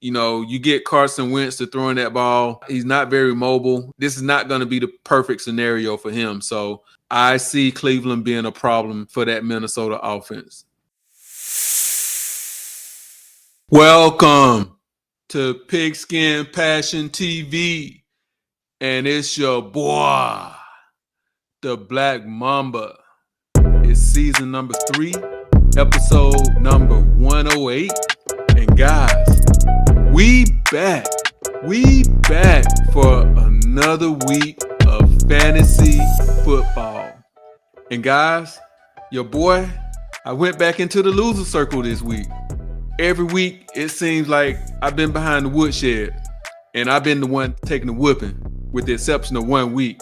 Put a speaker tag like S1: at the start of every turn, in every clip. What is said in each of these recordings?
S1: You get Carson Wentz to throwing that ball. He's not very mobile. This is not going to be the perfect scenario for him. So I see Cleveland being a problem for that Minnesota offense. Welcome to Pigskin Passion TV. And it's your boy, the Black Mamba. It's season number 3, episode number 108. And guys, we back for another week of fantasy football. And guys, your boy, I went back into the loser circle this week. Every week, it seems like I've been behind the woodshed, and I've been the one taking the whooping, with the exception of 1 week.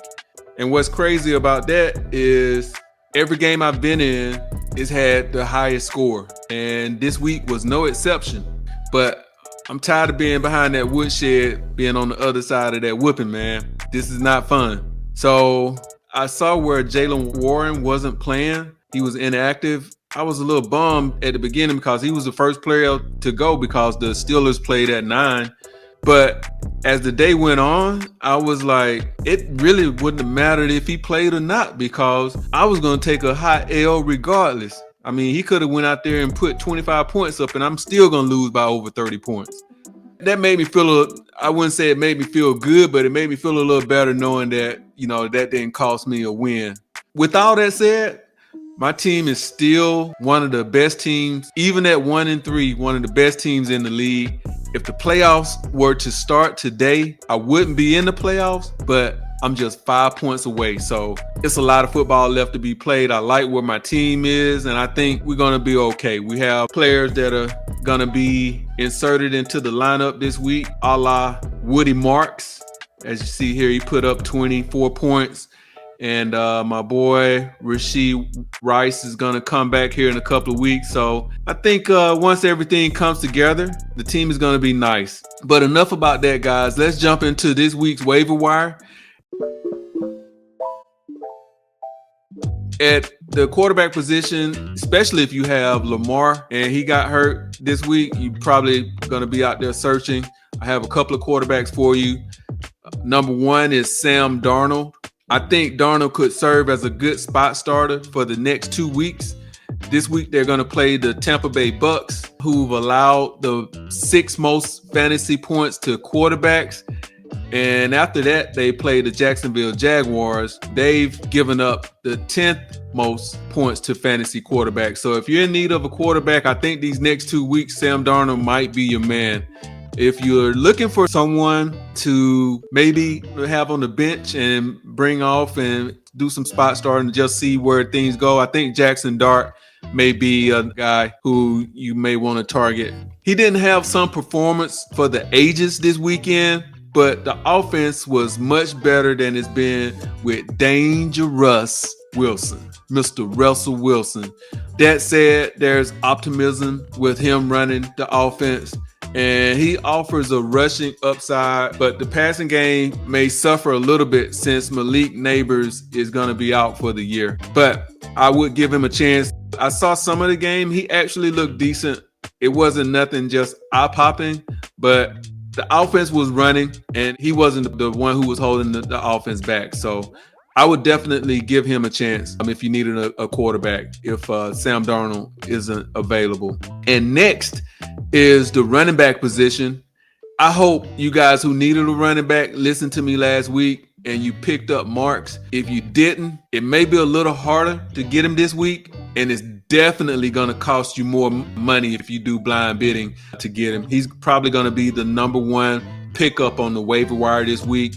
S1: And what's crazy about that is every game I've been in has had the highest score, and this week was no exception. But I'm tired of being behind that woodshed, being on the other side of that whooping, man. This is not fun. So I saw where Jaylen Warren wasn't playing. He was inactive. I was a little bummed at the beginning because he was the first player to go because the Steelers played at 9. But as the day went on, I was like, it really wouldn't have mattered if he played or not because I was going to take a hot L regardless. I mean, he could have went out there and put 25 points up and I'm still going to lose by over 30 points. That made me feel, I wouldn't say it made me feel good, but it made me feel a little better knowing that, that didn't cost me a win. With all that said, my team is still one of the best teams, even at 1-3, one of the best teams in the league. If the playoffs were to start today, I wouldn't be in the playoffs, but I'm just 5 points away. So it's a lot of football left to be played. I like where my team is, and I think we're going to be okay. We have players that are going to be inserted into the lineup this week, a la Woody Marks. As you see here, he put up 24 points. And my boy, Rashid Rice, is going to come back here in a couple of weeks. So I think once everything comes together, the team is going to be nice. But enough about that, guys. Let's jump into this week's waiver wire. At the quarterback position, especially if you have Lamar and he got hurt this week, you're probably going to be out there searching. I have a couple of quarterbacks for you. Number 1 is Sam Darnold. I think Darnold could serve as a good spot starter for the next 2 weeks. This week, they're going to play the Tampa Bay Bucks, who've allowed the 6th most fantasy points to quarterbacks. And after that, they play the Jacksonville Jaguars. They've given up the 10th most points to fantasy quarterbacks. So if you're in need of a quarterback, I think these next 2 weeks, Sam Darnold might be your man. If you're looking for someone to maybe have on the bench and bring off and do some spot starting to just see where things go, I think Jackson Dart may be a guy who you may want to target. He didn't have some performance for the ages this weekend, but the offense was much better than it's been with Dangerous Wilson, Mr. Russell Wilson. That said, there's optimism with him running the offense. And he offers a rushing upside, but the passing game may suffer a little bit since Malik Neighbors is going to be out for the year. But I would give him a chance. I saw some of the game. He actually looked decent. It wasn't nothing just eye-popping, but the offense was running, and he wasn't the one who was holding the offense back. So I would definitely give him a chance if you needed a quarterback, if Sam Darnold isn't available. And next is the running back position. I hope you guys who needed a running back listened to me last week and you picked up Marks. If you didn't, it may be a little harder to get him this week, and it's definitely going to cost you more money if you do blind bidding to get him. He's probably going to be the number 1 pickup on the waiver wire this week.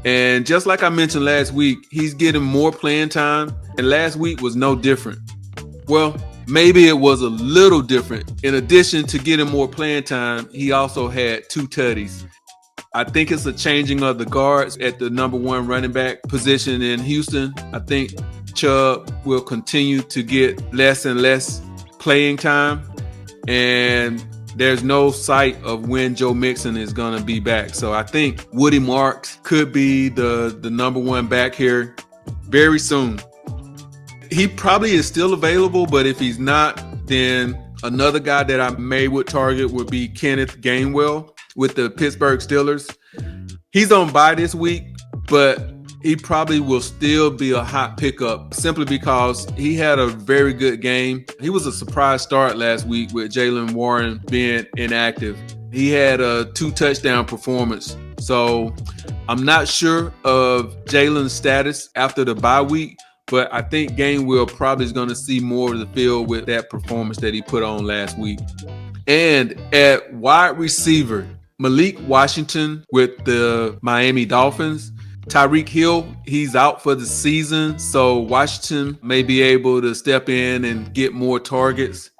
S1: And just like I mentioned last week, he's getting more playing time, and last week was no different. Well, maybe it was a little different. In addition to getting more playing time, he also had 2 tutties. I think it's a changing of the guards at the number 1 running back position in Houston. I think Chubb will continue to get less and less playing time, and there's no sight of when Joe Mixon is going to be back. So I think Woody Marks could be the number 1 back here very soon. He probably is still available, but if he's not, then Another guy that I would target would be Kenneth Gainwell with the Pittsburgh Steelers. He's on bye this week, but he probably will still be a hot pickup simply because he had a very good game. He was a surprise start last week with Jaylen Warren being inactive. He had a 2-touchdown performance. So I'm not sure of Jalen's status after the bye week, but I think Gainwell probably is going to see more of the field with that performance that he put on last week. And at wide receiver, Malik Washington with the Miami Dolphins. Tyreek Hill, he's out for the season, so Washington may be able to step in and get more targets.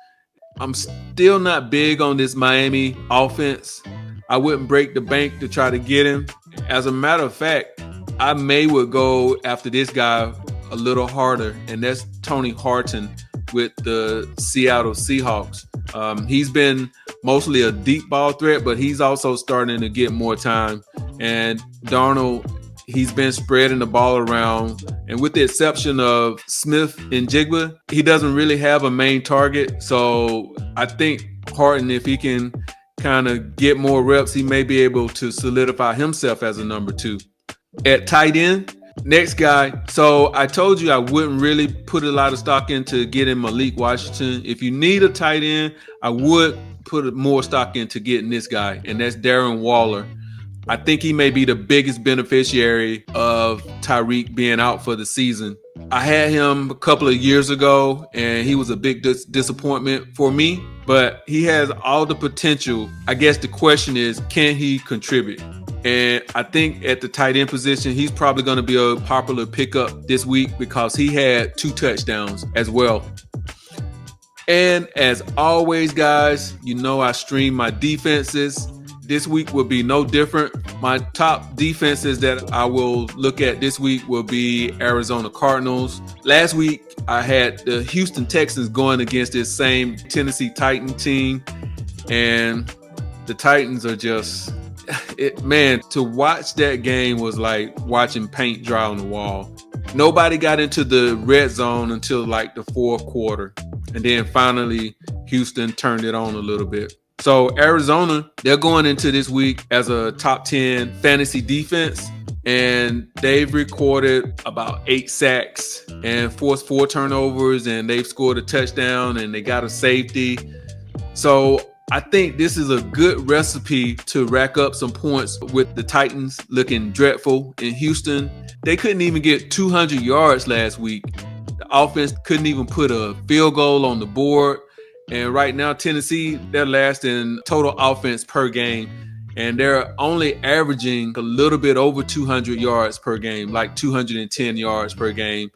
S1: I'm still not big on this Miami offense. I wouldn't break the bank to try to get him. As a matter of fact, I would go after this guy a little harder, and that's Tony Horton with the Seattle Seahawks. He's been mostly a deep ball threat, but he's also starting to get more time. And Darnold, he's been spreading the ball around. And with the exception of Smith and Jigba, he doesn't really have a main target. So I think Horton, if he can kind of get more reps, he may be able to solidify himself as a number 2. At tight end, next guy. So I told you I wouldn't really put a lot of stock into getting Malik Washington. If you need a tight end, I would put more stock into getting this guy, and that's Darren Waller. I think he may be the biggest beneficiary of Tyreek being out for the season. I had him a couple of years ago, and he was a big disappointment for me, but he has all the potential. I guess the question is, can he contribute? And I think at the tight end position, he's probably going to be a popular pickup this week because he had 2 touchdowns as well. And as always, guys, you know I stream my defenses. This week will be no different. My top defenses that I will look at this week will be Arizona Cardinals. Last week, I had the Houston Texans going against this same Tennessee Titan team. And the Titans are just... to watch that game was like watching paint dry on the wall. Nobody got into the red zone until like the 4th quarter. And then finally, Houston turned it on a little bit. So Arizona, they're going into this week as a top 10 fantasy defense, and they've recorded about 8 sacks and forced 4 turnovers, and they've scored a touchdown, and they got a safety. So I think this is a good recipe to rack up some points with the Titans looking dreadful in Houston. They couldn't even get 200 yards last week. The offense couldn't even put a field goal on the board. And right now, Tennessee, they're last in total offense per game. And they're only averaging a little bit over 200 yards per game, like 210 yards per game,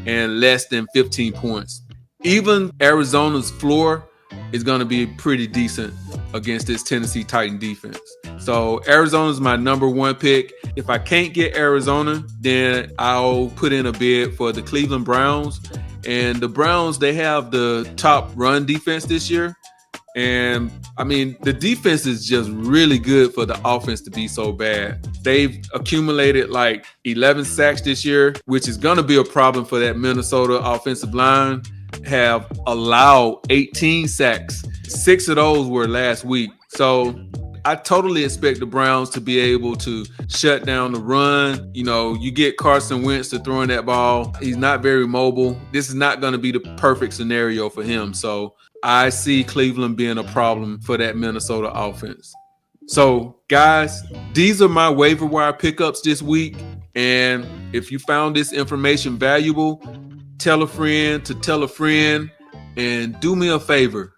S1: and less than 15 points. Even Arizona's floor is going to be pretty decent against this Tennessee Titan defense. So Arizona's my number 1 pick. If I can't get Arizona, then I'll put in a bid for the Cleveland Browns. And the Browns, they have the top run defense this year. And I mean, the defense is just really good for the offense to be so bad. They've accumulated like 11 sacks this year, which is going to be a problem for that Minnesota offensive line. Have allowed 18 sacks. 6 of those were last week. So I totally expect the Browns to be able to shut down the run. You know, you get Carson Wentz to throwing that ball. He's not very mobile. This is not going to be the perfect scenario for him. So I see Cleveland being a problem for that Minnesota offense. So guys, these are my waiver wire pickups this week. And if you found this information valuable, tell a friend to tell a friend, and do me a favor,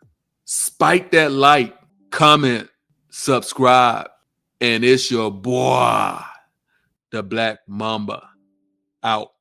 S1: spike that like, comment, subscribe, and it's your boy, the Black Mamba, out.